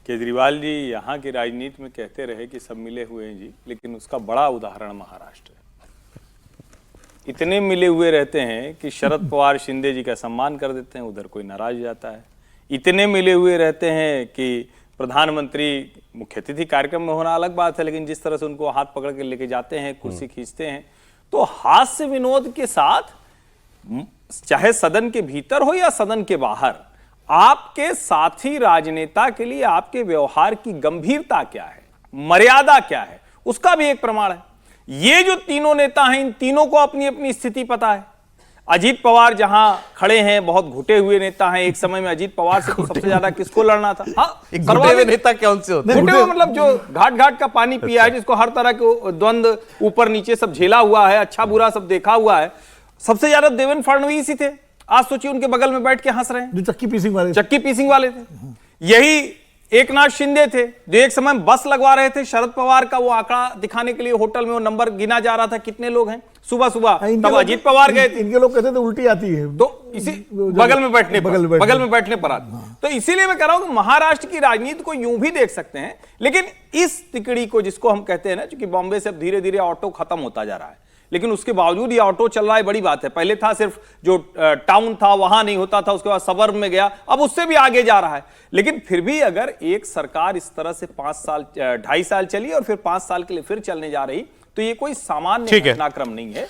केजरीवाल जी यहाँ की राजनीति में कहते रहे कि सब मिले हुए हैं जी, लेकिन उसका बड़ा उदाहरण महाराष्ट्र है। इतने मिले हुए रहते हैं कि शरद पवार शिंदे जी का सम्मान कर देते हैं, उधर कोई नाराज जाता है। इतने मिले हुए रहते हैं कि प्रधानमंत्री मुख्य अतिथि कार्यक्रम में होना अलग बात है, लेकिन जिस तरह से उनको हाथ पकड़ के लेके जाते हैं, कुर्सी खींचते हैं, तो हास्य विनोद के साथ चाहे सदन के भीतर हो या सदन के बाहर, आपके साथी राजनेता के लिए आपके व्यवहार की गंभीरता क्या है, मर्यादा क्या है, उसका भी एक प्रमाण है। ये जो तीनों नेता हैं, इन तीनों को अपनी अपनी स्थिति पता है। अजीत पवार जहां खड़े हैं, बहुत घुटे हुए नेता हैं। एक समय में अजीत पवार से तो सबसे ज्यादा किसको लड़ना था? हाँ, एक घुटे हुए नेता कौन से होते हैं? घुटे हुए मतलब जो घाट घाट का पानी पिया है, जिसको हर तरह के द्वंद्व ऊपर नीचे सब झेला हुआ है, अच्छा बुरा सब देखा हुआ है। सबसे ज्यादा देवेंद्र फडणवीस ही थे। आज सोचिए उनके बगल में बैठ के हंस रहे हैं, जो चक्की पीसिंग वाले थे। यही एक नाथ शिंदे थे, जो एक समय बस लगवा रहे थे शरद पवार का वो आंकड़ा दिखाने के लिए। होटल में वो नंबर गिना जा रहा था, कितने लोग हैं सुबह सुबह, तब अजीत पवार गए थे। इनके लोग कहते थे उल्टी आती है, तो इसी बगल में बैठने पर आती। तो इसीलिए मैं कह रहा हूं कि महाराष्ट्र की राजनीति को यूं भी देख सकते हैं, लेकिन इस तिकड़ी को जिसको हम कहते हैं ना, क्योंकि बॉम्बे से अब धीरे धीरे ऑटो खत्म होता जा रहा है, लेकिन उसके बावजूद ये ऑटो चल रहा है, बड़ी बात है। पहले था सिर्फ जो टाउन था वहां नहीं होता था, उसके बाद सबर्ब में गया, अब उससे भी आगे जा रहा है। लेकिन फिर भी अगर एक सरकार इस तरह से 5 साल 2.5 साल चली और फिर 5 साल के लिए फिर चलने जा रही, तो ये कोई सामान्य घटनाक्रम नहीं है।